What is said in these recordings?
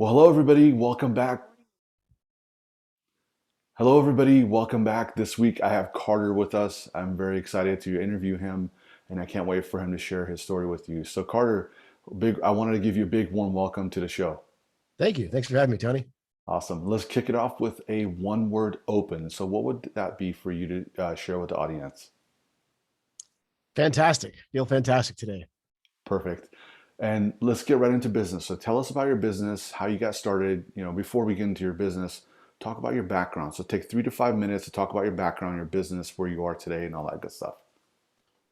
Well, hello everybody. Welcome back. Hello everybody. Welcome back. This week I have Carter with us. I'm very excited to interview him and I can't wait for him to share his story with you. So Carter, I wanted to give you a big warm welcome to the show. Thank you. Thanks for having me, Tony. Awesome. Let's kick it off with a one word open. So what would that be for you to share with the audience? Fantastic. Feel fantastic today. Perfect. And let's get right into business. So tell us about your business, how you got started. Before we get into your business, talk about your background. So take 3 to 5 minutes to talk about your background, your business, where you are today, and all that good stuff.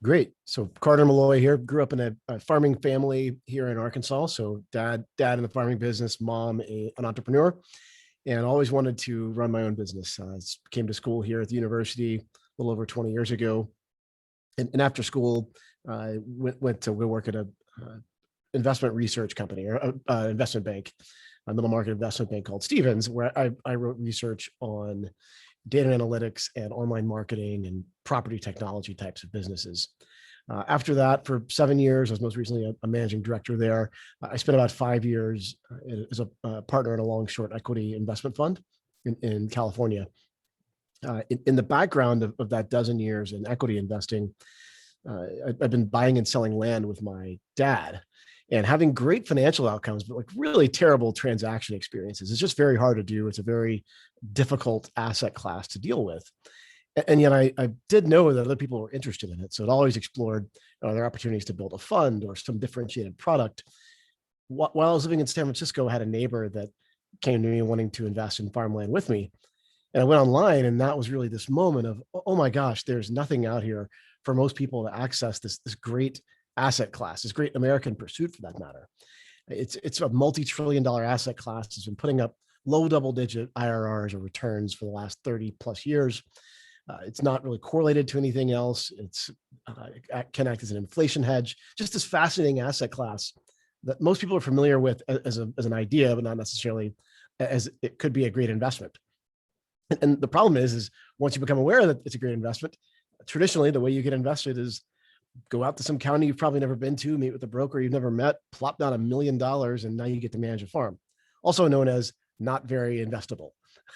Great. So Carter Malloy here. Grew up in a farming family here in Arkansas. So dad in the farming business, mom an entrepreneur, and always wanted to run my own business. Came to school here at the university a little over 20 years ago, and after school, I went to go work at a investment research company or investment bank, a middle market investment bank called Stevens, where I wrote research on data analytics and online marketing and property technology types of businesses. After that, for 7 years, I was most recently a managing director there. I spent about 5 years as a partner in a long short equity investment fund in California. In the background of that dozen years in equity investing, I've been buying and selling land with my dad and having great financial outcomes, but like really terrible transaction experiences. It's just very hard to do. It's a very difficult asset class to deal with. And yet I did know that other people were interested in it. So it always explored are there opportunities to build a fund or some differentiated product. While I was living in San Francisco, I had a neighbor that came to me wanting to invest in farmland with me. And I went online, and that was really this moment of, oh my gosh, there's nothing out here for most people to access this great asset class, this great American pursuit for that matter. It's a multi-trillion-dollar asset class. It's been putting up low double-digit IRRs or returns for the last 30 plus years. It's not really correlated to anything else. It can act as an inflation hedge. Just this fascinating asset class that most people are familiar with as an idea, but not necessarily as it could be a great investment. And the problem is once you become aware that it's a great investment, traditionally the way you get invested is go out to some county you've probably never been to, meet with a broker you've never met, plop down $1 million, and now you get to manage a farm, also known as not very investable.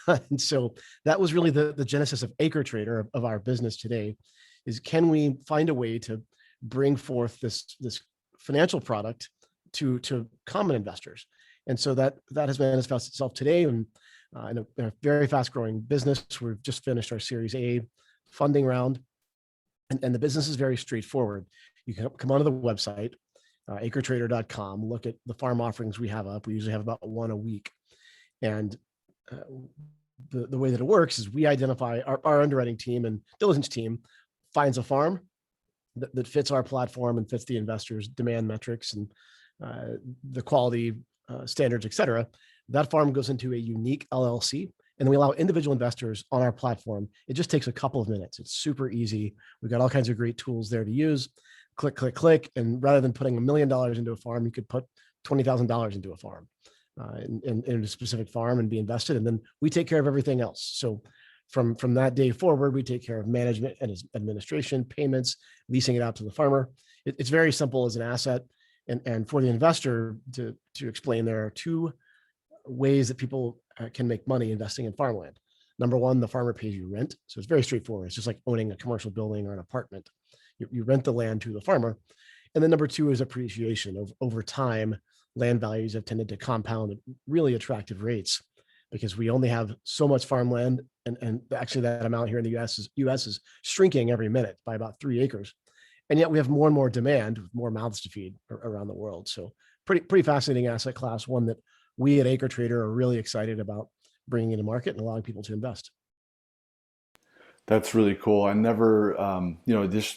And so that was really the genesis of Acre Trader of our business today is can we find a way to bring forth this financial product to common investors? And so that has manifested itself today in a very fast growing business. We've just finished our Series A funding round. And the business is very straightforward. You can come onto the website, acretrader.com, look at the farm offerings we have up. We usually have about one a week. And the way that it works is we identify our underwriting team and diligence team finds a farm that fits our platform and fits the investors' demand metrics and the quality standards, et cetera. That farm goes into a unique LLC, and we allow individual investors on our platform. It just takes a couple of minutes. It's super easy. We've got all kinds of great tools there to use. Click, click, click. And rather than putting $1 million into a farm, you could put $20,000 into a farm in a specific farm and be invested. And then we take care of everything else. So from that day forward, we take care of management and administration, payments, leasing it out to the farmer. It's very simple as an asset. And for the investor to explain, there are two ways that people can make money investing in farmland. Number one, the farmer pays you rent. So it's very straightforward. It's just like owning a commercial building or an apartment. You rent the land to the farmer. And then number two is appreciation. Over time, land values have tended to compound at really attractive rates because we only have so much farmland. And actually that amount here in the US is shrinking every minute by about 3 acres. And yet we have more and more demand with more mouths to feed around the world. So pretty fascinating asset class, one that we at Acre Trader are really excited about bringing into market and allowing people to invest. That's really cool. I never,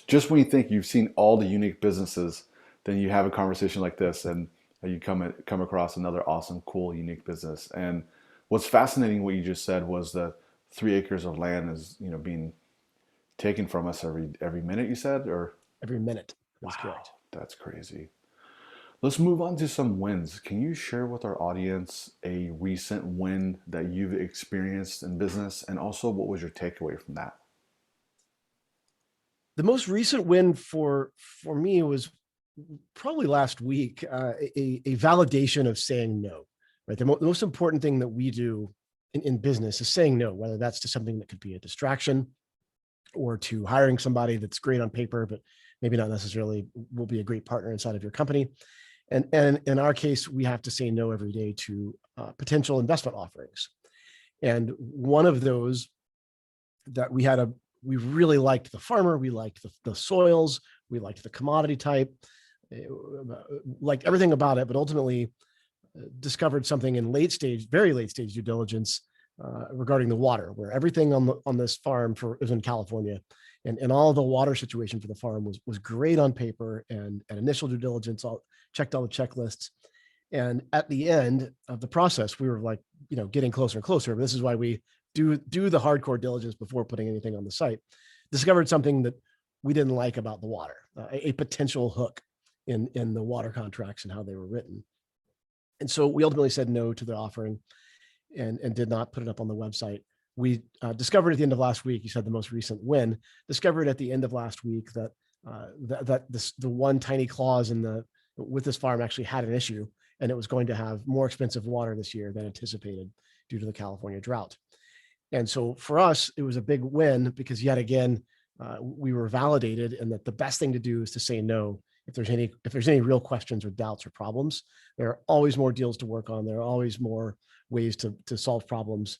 just when you think you've seen all the unique businesses, then you have a conversation like this, and you come across another awesome, cool, unique business. And what's fascinating, what you just said, was the 3 acres of land is, being taken from us every minute. You said, or Every minute. That's wow, correct. that's crazy. Let's move on to some wins. Can you share with our audience a recent win that you've experienced in business, and also what was your takeaway from that? The most recent win for me was probably last week, a validation of saying no. right? The most important thing that we do in business is saying no, whether that's to something that could be a distraction or to hiring somebody that's great on paper, but maybe not necessarily will be a great partner inside of your company. And in our case, we have to say no every day to potential investment offerings. And one of those that we really liked the farmer, we liked the soils, we liked the commodity type, liked everything about it, but ultimately discovered something in very late stage due diligence regarding the water, where everything on this farm is in California, and all the water situation for the farm was great on paper, and at initial due diligence, checked all the checklists. And at the end of the process, we were like, getting closer and closer. But this is why we do the hardcore diligence before putting anything on the site. Discovered something that we didn't like about the water, a potential hook in the water contracts and how they were written. And so we ultimately said no to the offering and did not put it up on the website. We discovered at the end of last week, you said the most recent win, discovered at the end of last week that the one tiny clause with this farm actually had an issue, and it was going to have more expensive water this year than anticipated due to the California drought. And so for us, it was a big win because yet again, we were validated, and that the best thing to do is to say no. If there's any real questions or doubts or problems, there are always more deals to work on. There are always more ways to solve problems,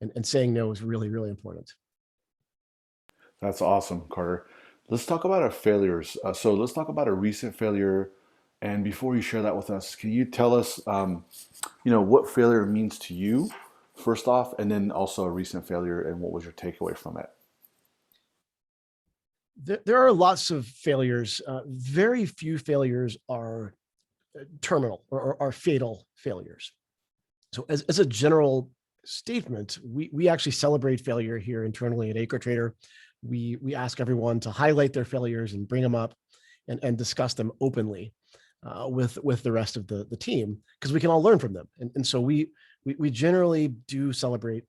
and saying no is really, really important. That's awesome, Carter. Let's talk about our failures. So let's talk about a recent failure. And before you share that with us, can you tell us, what failure means to you, first off, and then also a recent failure, and what was your takeaway from it? There are lots of failures. Very few failures are terminal or are fatal failures. So as a general statement, we actually celebrate failure here internally at AcreTrader. We ask everyone to highlight their failures and bring them up and discuss them openly with the rest of the team, because we can all learn from them. And so we generally do celebrate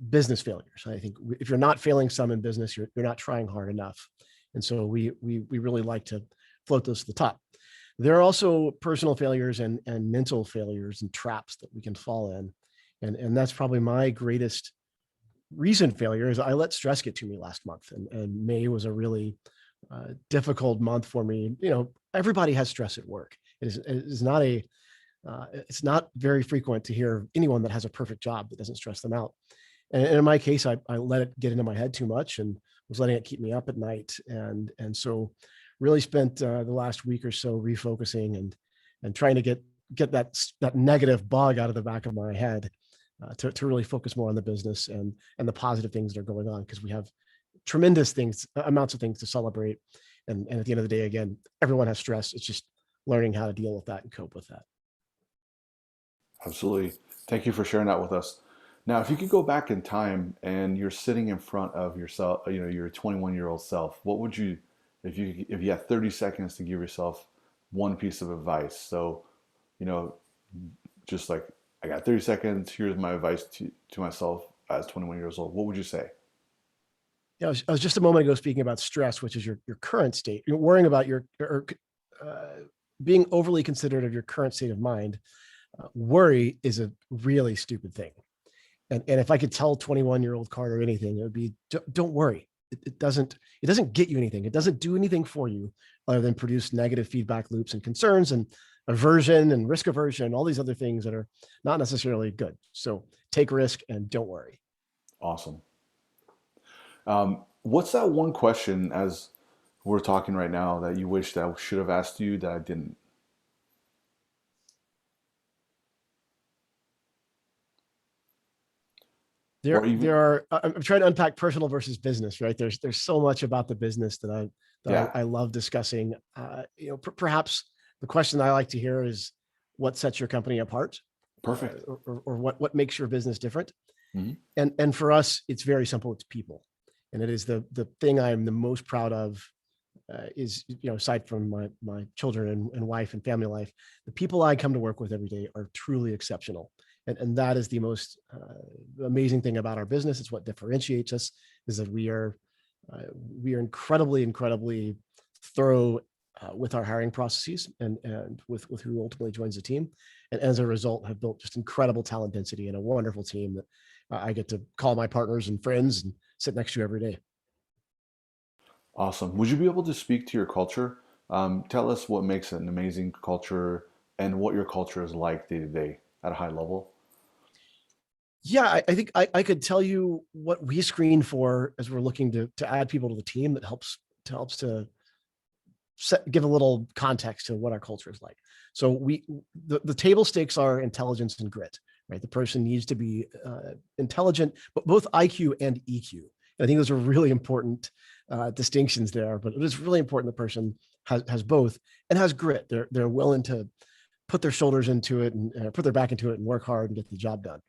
business failures. I think if you're not failing some in business, you're not trying hard enough. And so we really like to float those to the top. There are also personal failures and mental failures and traps that we can fall in. And that's probably my greatest recent failure is I let stress get to me last month. And May was a really difficult month for me. Everybody has stress at work. It's not very frequent to hear anyone that has a perfect job that doesn't stress them out. And in my case, I let it get into my head too much and was letting it keep me up at night. And so really spent the last week or so refocusing and trying to get that negative bug out of the back of my head to really focus more on the business and the positive things that are going on, because we have tremendous amounts of things to celebrate. And at the end of the day, again, everyone has stress. It's just learning how to deal with that and cope with that. Absolutely. Thank you for sharing that with us. Now, if you could go back in time and you're sitting in front of yourself, your 21-year-old self, what would you, if you had 30 seconds to give yourself one piece of advice? So, just like, I got 30 seconds, here's my advice to myself as 21 years old. What would you say? I was just a moment ago speaking about stress, which is your current state. You're worrying about being overly considerate of your current state of mind. Worry is a really stupid thing. And if I could tell 21-year-old Carter anything, it would be, don't worry. It doesn't get you anything. It doesn't do anything for you other than produce negative feedback loops and concerns and aversion and risk aversion, all these other things that are not necessarily good. So take risk and don't worry. Awesome. What's that one question, as we're talking right now, that you wish that I should have asked you that I didn't? Or even, I'm trying to unpack personal versus business, right? There's so much about the business that yeah, I love discussing. Perhaps the question I like to hear is what sets your company apart, perfect. or what makes your business different. Hmm. And for us, it's very simple. It's people. And it is the thing I'm the most proud of, is, aside from my children and wife and family life, the people I come to work with every day are truly exceptional. And that is the most amazing thing about our business. It's what differentiates us, is that we are incredibly, incredibly thorough with our hiring processes and with who ultimately joins the team. And as a result, have built just incredible talent density and a wonderful team that I get to call my partners and friends and sit next to every day. Awesome. Would you be able to speak to your culture? Tell us what makes it an amazing culture and what your culture is like day to day at a high level. Yeah, I think I could tell you what we screen for as we're looking to add people to the team that helps to give a little context to what our culture is like. So the table stakes are intelligence and grit, right? The person needs to be intelligent, but both IQ and EQ. And I think those are really important distinctions there. But it is really important the person has both and has grit. They're willing to put their shoulders into it and put their back into it and work hard and get the job done.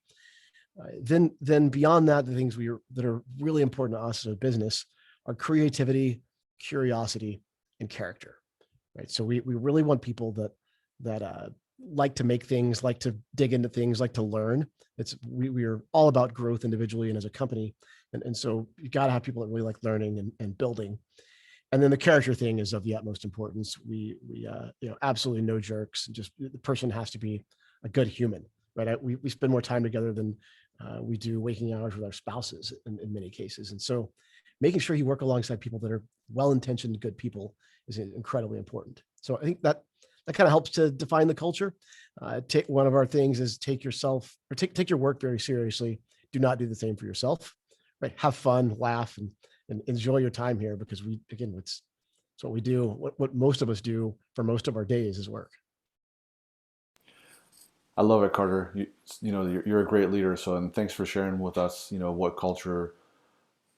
Then beyond that, the things that are really important to us as a business are creativity, curiosity, and character. Right. So we really want people that like to make things, like to dig into things, like to learn. We are all about growth individually and as a company, and so you got to have people that really like learning and building. And then the character thing is of the utmost importance. We absolutely no jerks. Just the person has to be a good human, right? We spend more time together than we do waking hours with our spouses in many cases. And so making sure you work alongside people that are well-intentioned, good people is incredibly important. So I think that kind of helps to define the culture. Take one of our things is take your work very seriously. Do not do the same for yourself, right? Have fun, laugh, and enjoy your time here because it's what we do. What most of us do for most of our days is work. I love it, Carter. You're a great leader. So, and thanks for sharing with us, what culture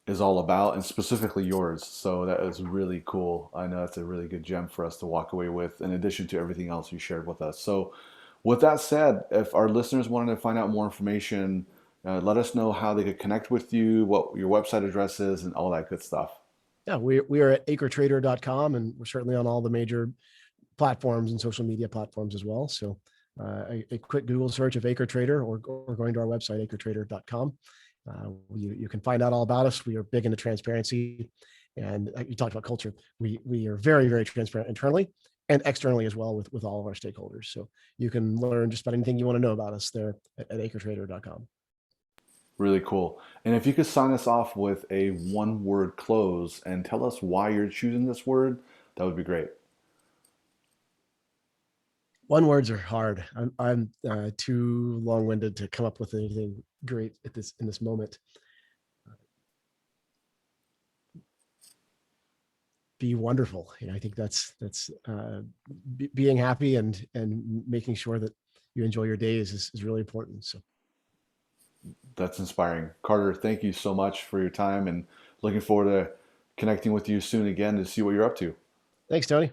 is all about and specifically yours. So that is really cool. I know that's a really good gem for us to walk away with in addition to everything else you shared with us. So with that said, if our listeners wanted to find out more information, let us know how they could connect with you, what your website address is, and all that good stuff. Yeah, we are at acretrader.com, and we're certainly on all the major platforms and social media platforms as well. So a quick Google search of Acre Trader or going to our website, acretrader.com. You can find out all about us. We are big into transparency. And you talked about culture. We are very, very transparent internally and externally as well with all of our stakeholders. So you can learn just about anything you want to know about us there at acretrader.com. Really cool. And if you could sign us off with a one word close and tell us why you're choosing this word, that would be great. One words are hard. I'm too long-winded to come up with anything great in this moment. Be wonderful. I think that's being happy and making sure that you enjoy your days is really important. So That's inspiring. Carter, thank you so much for your time and looking forward to connecting with you soon again to see what you're up to. thanks, Tony.